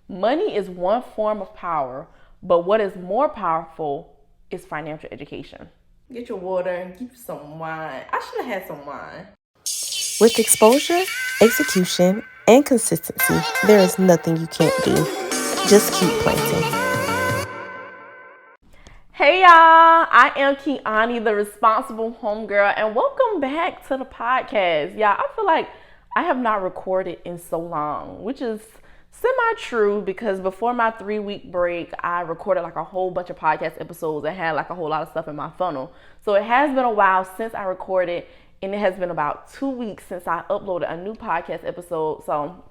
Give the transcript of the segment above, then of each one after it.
Money is one form of power, but what is more powerful is financial education. Get your water and keep some wine. I should have had some wine. With exposure, execution, and consistency, there is nothing you can't do. Just keep planting. Hey y'all, I am Kiani, the responsible homegirl, and welcome back to the podcast. Y'all, I feel like I have not recorded in so long, which is semi-true because before my 3-week break, I recorded like a whole bunch of podcast episodes and had like a whole lot of stuff in my funnel. So it has been a while since I recorded, and it has been about 2 weeks since I uploaded a new podcast episode. So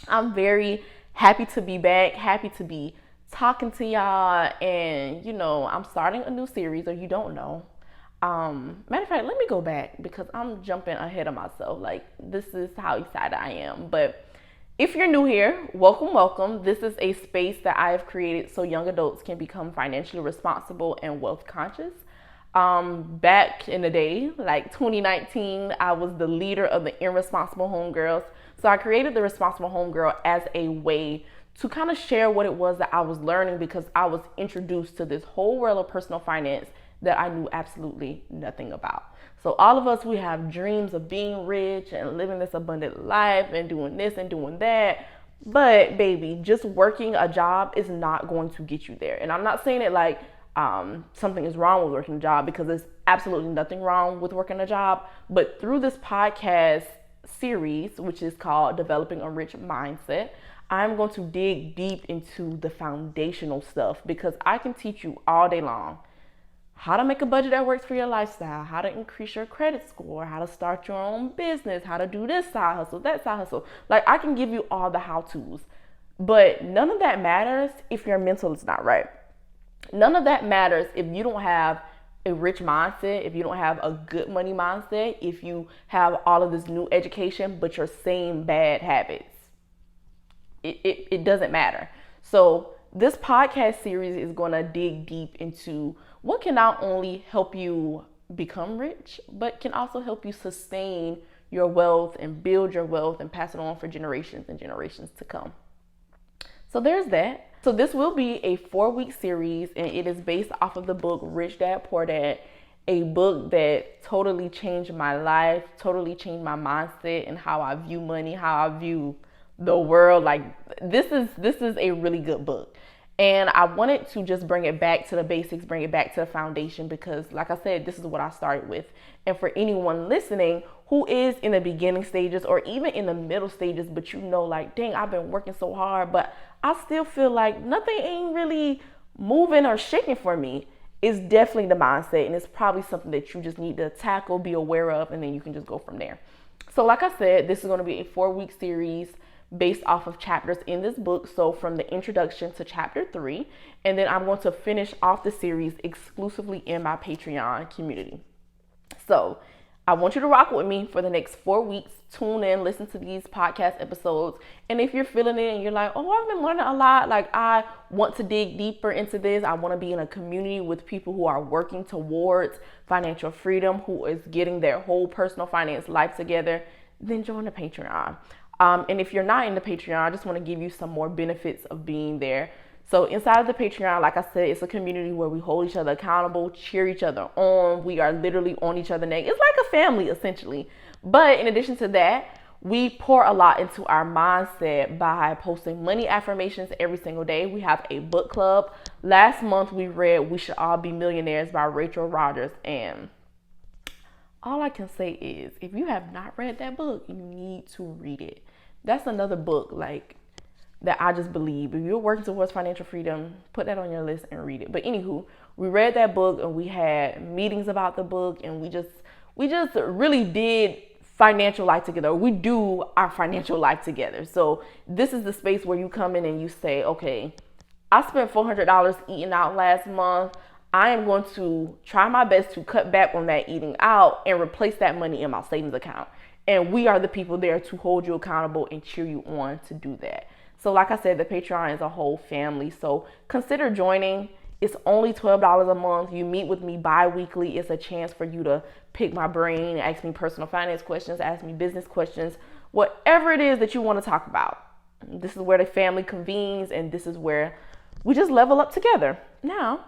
I'm very happy to be back, happy to be talking to y'all, and I'm starting a new series, or you don't know. Matter of fact, let me go back because I'm jumping ahead of myself. Like, this is how excited I am. But if you're new here, welcome. This is a space that I have created so young adults can become financially responsible and wealth conscious. Back in the day, like 2019, I was the leader of the Irresponsible Homegirls. So I created the Responsible Homegirl as a way to kind of share what it was that I was learning, because I was introduced to this whole world of personal finance that I knew absolutely nothing about. So all of us, we have dreams of being rich and living this abundant life and doing this and doing that. But baby, just working a job is not going to get you there. And I'm not saying it like something is wrong with working a job, because there's absolutely nothing wrong with working a job. But through this podcast series, which is called Developing a Rich Mindset, I'm going to dig deep into the foundational stuff, because I can teach you all day long how to make a budget that works for your lifestyle, how to increase your credit score, how to start your own business, how to do this side hustle, that side hustle. Like, I can give you all the how-tos, but none of that matters if your mental is not right. None of that matters if you don't have a rich mindset, if you don't have a good money mindset, if you have all of this new education, but you're saying bad habits. It doesn't matter. So this podcast series is going to dig deep into what can not only help you become rich, but can also help you sustain your wealth and build your wealth and pass it on for generations and generations to come. So there's that. So this will be a 4-week series, and it is based off of the book Rich Dad Poor Dad, a book that totally changed my life, totally changed my mindset and how I view money, how I view the world. Like, this is a really good book, and I wanted to just bring it back to the basics, bring it back to the foundation, because like I said, this is what I started with. And for anyone listening who is in the beginning stages or even in the middle stages, but like, dang, I've been working so hard, but I still feel like nothing ain't really moving or shaking for me, it's definitely the mindset, and it's probably something that you just need to tackle, be aware of, and then you can just go from there. So like I said, this is going to be a 4-week series based off of chapters in this book. So from the introduction to chapter 3, and then I'm going to finish off the series exclusively in my Patreon community. So I want you to rock with me for the next 4 weeks. Tune in, listen to these podcast episodes. And if you're feeling it and you're like, oh, I've been learning a lot, like I want to dig deeper into this, I want to be in a community with people who are working towards financial freedom, who is getting their whole personal finance life together, then join the Patreon. And if you're not in the Patreon, I just want to give you some more benefits of being there. So inside of the Patreon, like I said, it's a community where we hold each other accountable, cheer each other on. We are literally on each other's neck. It's like a family, essentially. But in addition to that, we pour a lot into our mindset by posting money affirmations every single day. We have a book club. Last month, we read We Should All Be Millionaires by Rachel Rodgers, and all I can say is, if you have not read that book, you need to read it. That's another book like that I just believe, if you're working towards financial freedom, put that on your list and read it. But anywho, we read that book and we had meetings about the book, and we just really did financial life together. We do our financial life together. So this is the space where you come in and you say, okay, I spent $400 eating out last month. I am going to try my best to cut back on that eating out and replace that money in my savings account. And we are the people there to hold you accountable and cheer you on to do that. So like I said, the Patreon is a whole family. So consider joining. It's only $12 a month. You meet with me bi-weekly. It's a chance for you to pick my brain, ask me personal finance questions, ask me business questions, whatever it is that you want to talk about. This is where the family convenes, and this is where we just level up together. Now,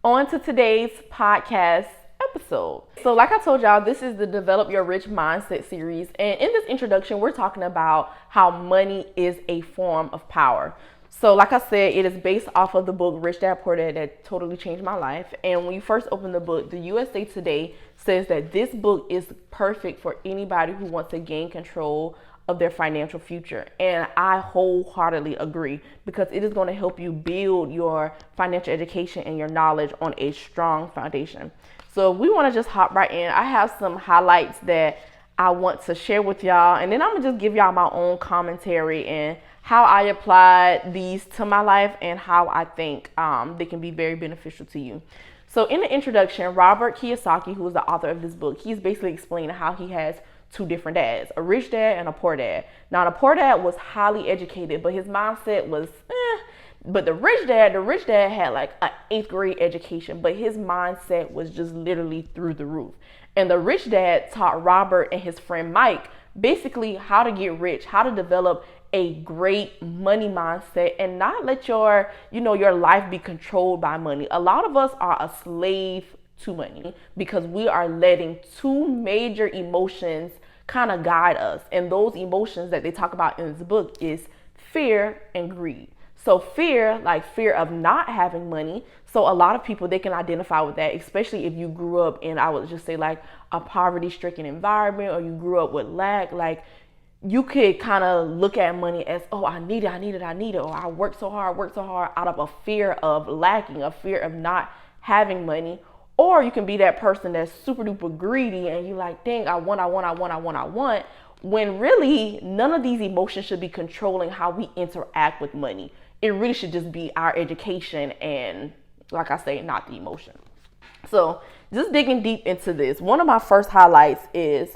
on to today's podcast episode. So like I told y'all, this is the Develop Your Rich Mindset series. And in this introduction, we're talking about how money is a form of power. So like I said, it is based off of the book Rich Dad Poor Dad that totally changed my life. And when you first open the book, the USA Today says that this book is perfect for anybody who wants to gain control of their financial future. And I wholeheartedly agree, because it is going to help you build your financial education and your knowledge on a strong foundation. So we want to just hop right in. I have some highlights that I want to share with y'all, and then I'm gonna just give y'all my own commentary and how I applied these to my life and how I think they can be very beneficial to you. So in the introduction, Robert Kiyosaki, who is the author of this book, he's basically explaining how he has two different dads, a rich dad and a poor dad. Now, the poor dad was highly educated, but his mindset was But the rich dad had like an 8th grade education, but his mindset was just literally through the roof. And the rich dad taught Robert and his friend Mike basically how to get rich, how to develop a great money mindset and not let your life be controlled by money. A lot of us are a slave to money because we are letting two major emotions kind of guide us. And those emotions that they talk about in this book is fear and greed. So fear, like fear of not having money. So a lot of people, they can identify with that, especially if you grew up in, I would just say, like a poverty-stricken environment, or you grew up with lack. Like, you could kind of look at money as, oh, I need it, or I work so hard out of a fear of lacking, a fear of not having money. Or you can be that person that's super duper greedy and you like, dang, I want. When really none of these emotions should be controlling how we interact with money. It really should just be our education and, like I say, not the emotion. So just digging deep into this, one of my first highlights is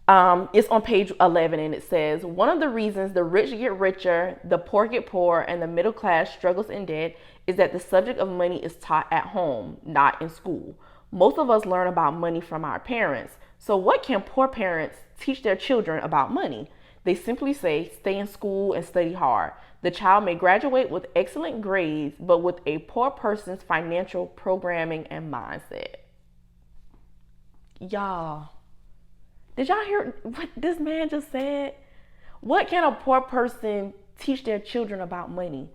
it's on page 11, and it says, one of the reasons the rich get richer, the poor get poor, and the middle class struggles in debt is that the subject of money is taught at home, not in school. Most of us learn about money from our parents. So what can poor parents teach their children about money? They simply say, stay in school and study hard. The child may graduate with excellent grades, but with a poor person's financial programming and mindset. Y'all, did y'all hear what this man just said? What can a poor person teach their children about money?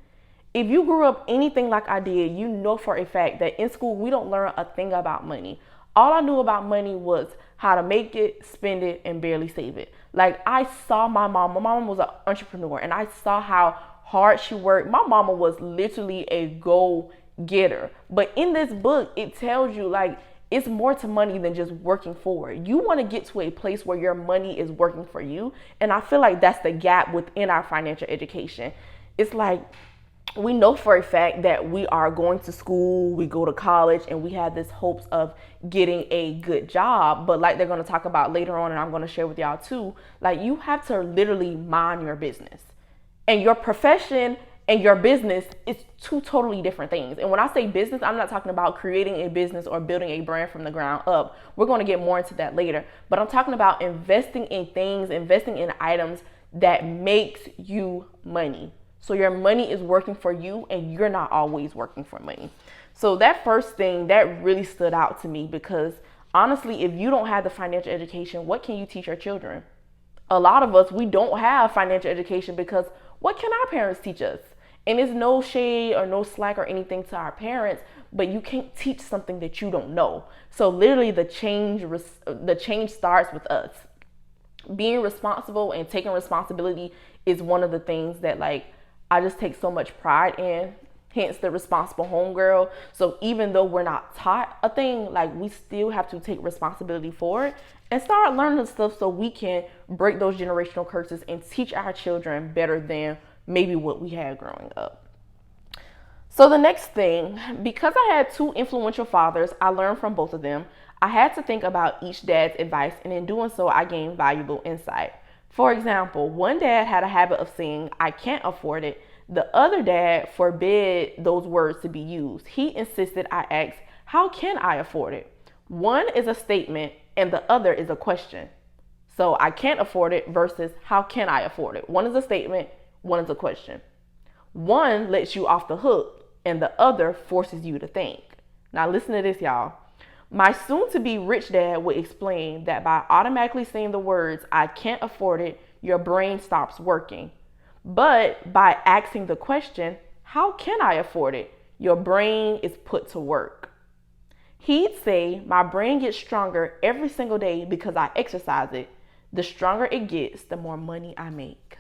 If you grew up anything like I did, you know for a fact that in school, we don't learn a thing about money. All I knew about money was how to make it, spend it, and barely save it. Like, I saw my mom was an entrepreneur, and I saw how hard she worked. My mama was literally a go-getter. But in this book, it tells you, like, it's more to money than just working for it. You want to get to a place where your money is working for you. And I feel like that's the gap within our financial education. It's like, we know for a fact that we are going to school, we go to college, and we have this hopes of getting a good job. But like they're going to talk about later on, and I'm going to share with y'all too, like, you have to literally mind your business. And your profession and your business is two totally different things. And when I say business, I'm not talking about creating a business or building a brand from the ground up. We're going to get more into that later. But I'm talking about investing in things, investing in items that makes you money. So your money is working for you and you're not always working for money. So that first thing, that really stood out to me, because honestly, if you don't have the financial education, what can you teach your children? A lot of us, we don't have financial education because what can our parents teach us? And it's no shade or no slack or anything to our parents, but you can't teach something that you don't know. So literally the change starts with us. Being responsible and taking responsibility is one of the things that, like, I just take so much pride in, hence the responsible homegirl. So even though we're not taught a thing, like, we still have to take responsibility for it and start learning stuff so we can break those generational curses and teach our children better than maybe what we had growing up. So the next thing, because I had two influential fathers, I learned from both of them. I had to think about each dad's advice, and in doing so, I gained valuable insight. For example, one dad had a habit of saying, I can't afford it. The other dad forbid those words to be used. He insisted I ask, how can I afford it? One is a statement and the other is a question. So I can't afford it versus how can I afford it? One is a statement, One is a question. One lets you off the hook and the other forces you to think. Now listen to this, y'all. My soon-to-be rich dad would explain that by automatically saying the words, I can't afford it, your brain stops working. But by asking the question, how can I afford it? Your brain is put to work. He'd say, my brain gets stronger every single day because I exercise it. The stronger it gets, the more money I make.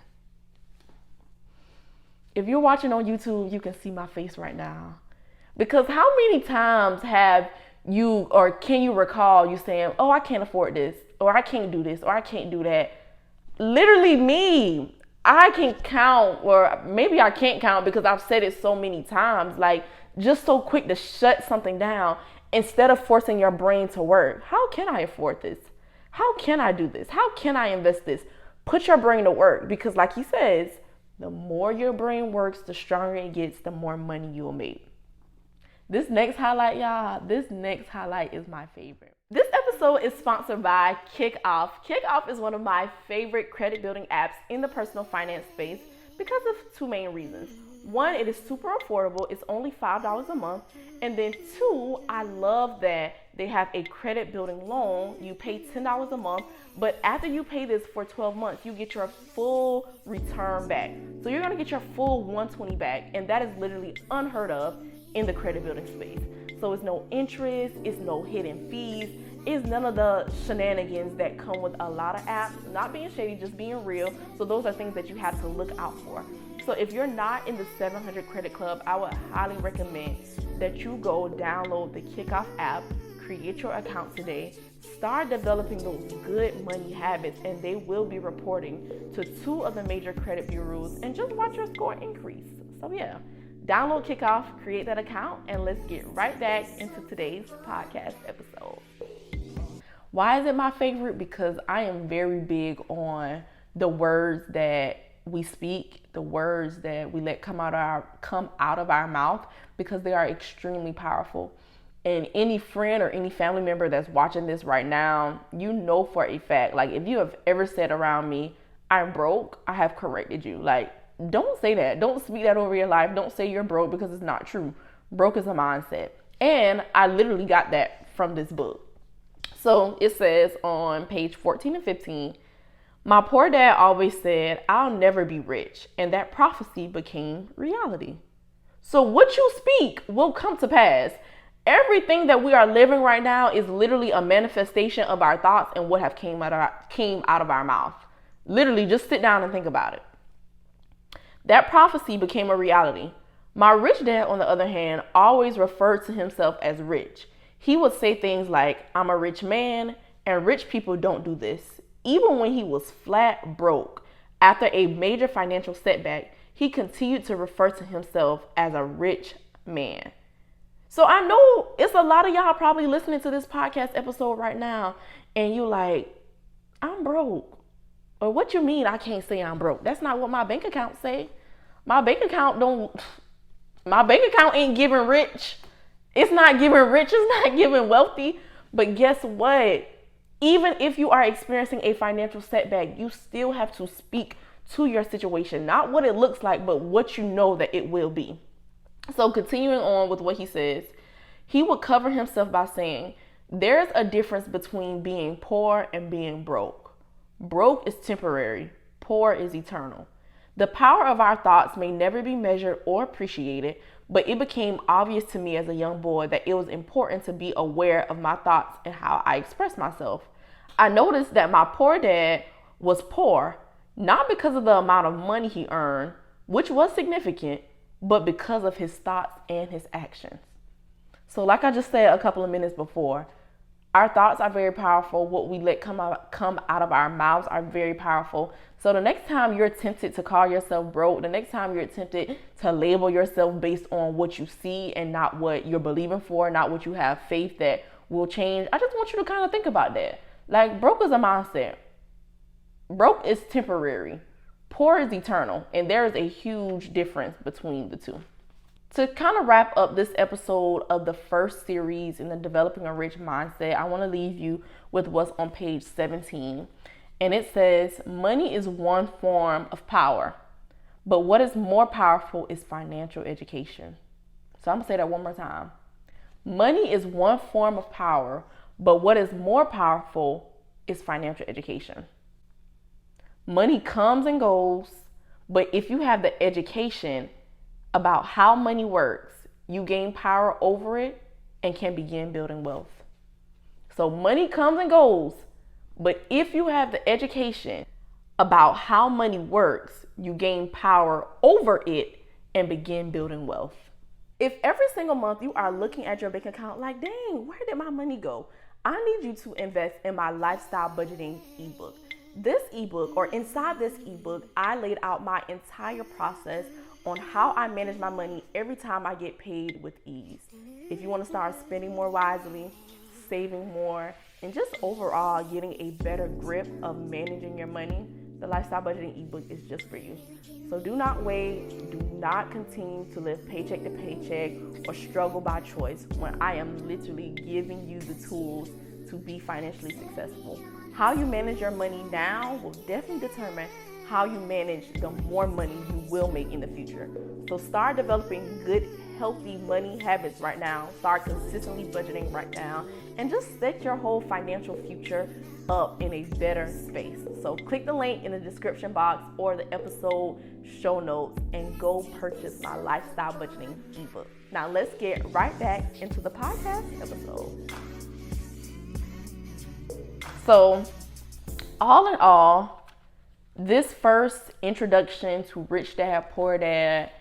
If you're watching on YouTube, you can see my face right now. Because how many times have you, or can you recall you saying, oh, I can't afford this, or I can't do this, or I can't do that? Literally me. I can count, or maybe I can't count because I've said it so many times, like just so quick to shut something down instead of forcing your brain to work. How can I afford this? How can I do this? How can I invest this? Put your brain to work, because like he says, the more your brain works, the stronger it gets, the more money you'll make. This next highlight, y'all, this next highlight is my favorite. This episode is sponsored by Kikoff. Kikoff is one of my favorite credit building apps in the personal finance space because of two main reasons. One, it is super affordable. It's only $5 a month. And then two, I love that they have a credit building loan. You pay $10 a month, but after you pay this for 12 months, you get your full return back. So you're gonna get your full $120 back, and that is literally unheard of in the credit building space. So it's no interest, it's no hidden fees, it's none of the shenanigans that come with a lot of apps. Not being shady, just being real. So those are things that you have to look out for. So if you're not in the 700 Credit Club, I would highly recommend that you go download the Kikoff app, create your account today, start developing those good money habits, and they will be reporting to 2 of the major credit bureaus, and just watch your score increase. So yeah, download Kikoff, create that account, and let's get right back into today's podcast episode. Why is it my favorite? Because I am very big on the words that we speak, the words that we let come out of our mouth, because they are extremely powerful. And any friend or any family member that's watching this right now, you know for a fact, like if you have ever said around me, I'm broke, I have corrected you. Like, don't say that. Don't speak that over your life. Don't say you're broke, because it's not true. Broke is a mindset. And I literally got that from this book. So it says on page 14 and 15, my poor dad always said, I'll never be rich. And that prophecy became reality. So what you speak will come to pass. Everything that we are living right now is literally a manifestation of our thoughts and what have came out of our mouth. Literally, just sit down and think about it. That prophecy became a reality. My rich dad, on the other hand, always referred to himself as rich. He would say things like, I'm a rich man, and rich people don't do this. Even when he was flat broke, after a major financial setback, he continued to refer to himself as a rich man. So I know it's a lot of y'all probably listening to this podcast episode right now, and you like, I'm broke. Or what you mean I can't say I'm broke? That's not what my bank account say. My bank account ain't giving rich. It's not giving rich, it's not giving wealthy. But guess what? Even if you are experiencing a financial setback, you still have to speak to your situation. Not what it looks like, but what you know that it will be. So continuing on with what he says, he would cover himself by saying, there's a difference between being poor and being broke. Broke is temporary, poor is eternal. The power of our thoughts may never be measured or appreciated, but it became obvious to me as a young boy that it was important to be aware of my thoughts and how I express myself. I noticed that my poor dad was poor, not because of the amount of money he earned, which was significant, but because of his thoughts and his actions. So like I just said a couple of minutes before, our thoughts are very powerful. What we let come out of our mouths are very powerful. So the next time you're tempted to call yourself broke, the next time you're tempted to label yourself based on what you see and not what you're believing for, not what you have faith that will change, I just want you to kind of think about that. Like, broke is a mindset. Broke is temporary. Poor is eternal. And there is a huge difference between the two. To kind of wrap up this episode of the first series in the Developing a Rich Mindset, I want to leave you with what's on page 17. And it says, money is one form of power. But what is more powerful is financial education. So I'm going to say that one more time. Money is one form of power, but what is more powerful is financial education. Money comes and goes, but if you have the education about how money works, you gain power over it and can begin building wealth. So money comes and goes, but if you have the education about how money works, you gain power over it and begin building wealth. If every single month you are looking at your bank account like, dang, where did my money go? I need you to invest in my lifestyle budgeting ebook. This ebook, or inside this ebook, I laid out my entire process on how I manage my money every time I get paid with ease. If you want to start spending more wisely, saving more, and just overall getting a better grip of managing your money, the Lifestyle Budgeting ebook is just for you. So do not wait. Do not continue to live paycheck to paycheck or struggle by choice when I am literally giving you the tools to be financially successful. How you manage your money now will definitely determine how you manage the more money you will make in the future. So start developing good, healthy money habits right now. Start consistently budgeting right now and just set your whole financial future up in a better space. So click the link in the description box or the episode show notes and go purchase my Lifestyle Budgeting ebook. Now let's get right back into the podcast episode. So all in all, this first introduction to Rich Dad, Poor Dad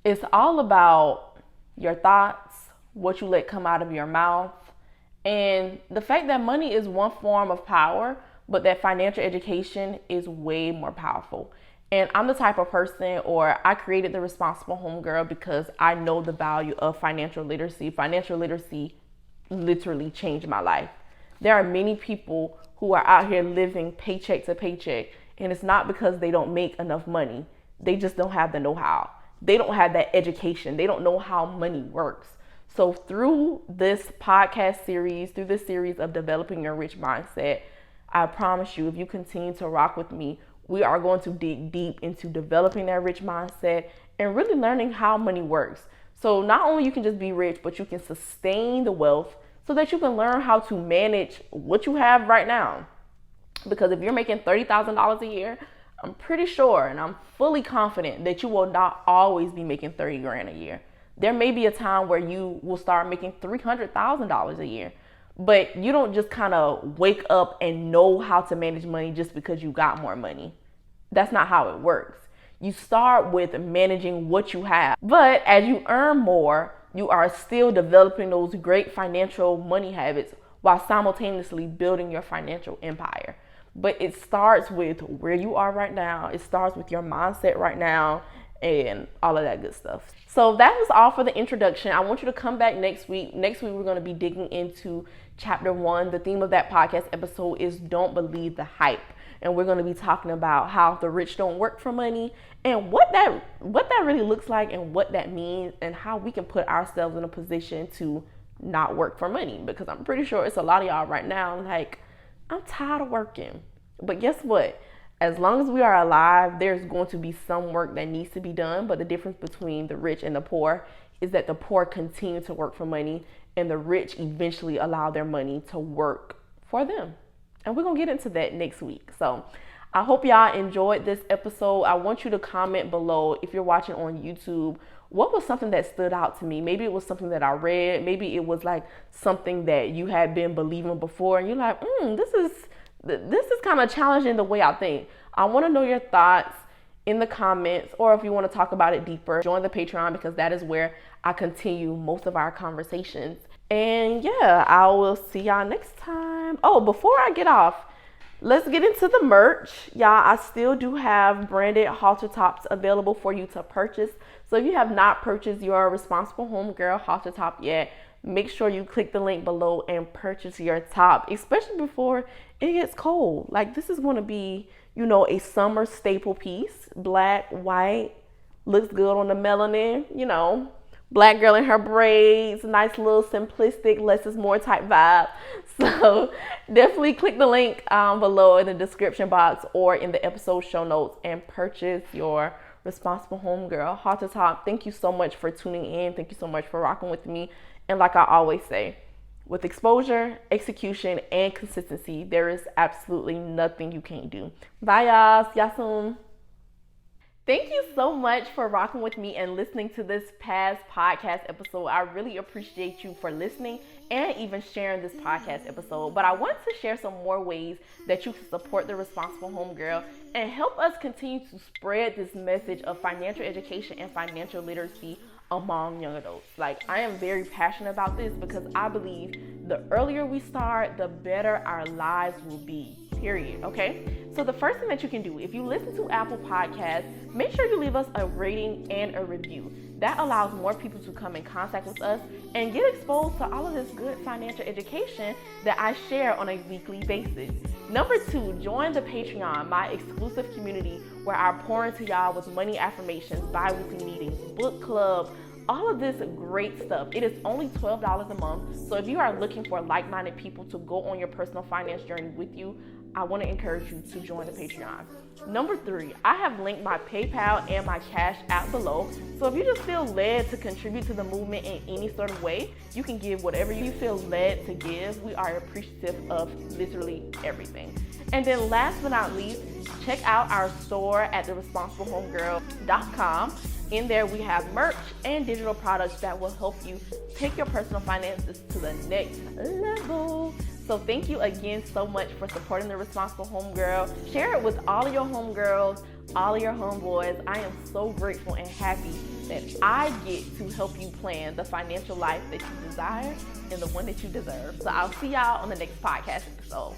is all about your thoughts, what you let come out of your mouth, and the fact that money is one form of power, but that financial education is way more powerful. And I'm the type of person, or I created the Responsible Homegirl because I know the value of financial literacy. Financial literacy literally changed my life. There are many people who are out here living paycheck to paycheck, and it's not because they don't make enough money. They just don't have the know-how. They don't have that education. They don't know how money works. So through this podcast series, through this series of developing your rich mindset, I promise you, if you continue to rock with me, we are going to dig deep into developing that rich mindset and really learning how money works. So not only you can just be rich, but you can sustain the wealth so that you can learn how to manage what you have right now. Because if you're making $30,000 a year, I'm pretty sure and I'm fully confident that you will not always be making 30 grand a year. There may be a time where you will start making $300,000 a year, but you don't just kind of wake up and know how to manage money just because you got more money. That's not how it works. You start with managing what you have, but as you earn more, you are still developing those great financial money habits while simultaneously building your financial empire. But it starts with where you are right now. It starts with your mindset right now and all of that good stuff. So that was all for the introduction. I want you to come back next week. Next week, we're going to be digging into chapter 1. The theme of that podcast episode is Don't Believe the Hype. And we're going to be talking about how the rich don't work for money and what that really looks like and what that means and how we can put ourselves in a position to not work for money. Because I'm pretty sure it's a lot of y'all right now like, I'm tired of working. But guess what? As long as we are alive, there's going to be some work that needs to be done. But the difference between the rich and the poor is that the poor continue to work for money and the rich eventually allow their money to work for them. And we're going to get into that next week. So I hope y'all enjoyed this episode. I want you to comment below if you're watching on YouTube. What was something that stood out to me? Maybe it was something that I read. Maybe it was like something that you had been believing before. And you're like, this is kind of challenging the way I think. I want to know your thoughts in the comments, or if you want to talk about it deeper, join the Patreon because that is where I continue most of our conversations. And yeah, I will see y'all next time. Oh, before I get off, let's get into the merch. Y'all, I still do have branded halter tops available for you to purchase. So if you have not purchased your Responsible Homegirl halter top yet, make sure you click the link below and purchase your top, especially before it gets cold. Like, this is going to be, a summer staple piece. Black, white, looks good on the melanin, black girl in her braids, nice little simplistic, less is more type vibe. So definitely click the link below in the description box or in the episode show notes and purchase your Responsible Homegirl. Heart to top, thank you so much for tuning in. Thank you so much for rocking with me. And like I always say, with exposure, execution, and consistency, there is absolutely nothing you can't do. Bye, y'all. See y'all soon. Thank you so much for rocking with me and listening to this past podcast episode. I really appreciate you for listening and even sharing this podcast episode. But I want to share some more ways that you can support the Responsible Homegirl and help us continue to spread this message of financial education and financial literacy among young adults. Like, I am very passionate about this because I believe the earlier we start, the better our lives will be, period. Okay? So the first thing that you can do, if you listen to Apple Podcasts, make sure you leave us a rating and a review. That allows more people to come in contact with us and get exposed to all of this good financial education that I share on a weekly basis. Number 2, join the Patreon, my exclusive community where I pour into y'all with money affirmations, bi-weekly meetings, book club, all of this great stuff. It is only $12 a month. So if you are looking for like-minded people to go on your personal finance journey with you, I want to encourage you to join the Patreon. Number 3, I have linked my PayPal and my Cash App below. So if you just feel led to contribute to the movement in any sort of way, you can give whatever you feel led to give. We are appreciative of literally everything. And then last but not least, check out our store at theresponsibleHomegirl.com. In there, we have merch and digital products that will help you take your personal finances to the next level. So thank you again so much for supporting the Responsible Homegirl. Share it with all of your homegirls, all of your homeboys. I am so grateful and happy that I get to help you plan the financial life that you desire and the one that you deserve. So I'll see y'all on the next podcast episode.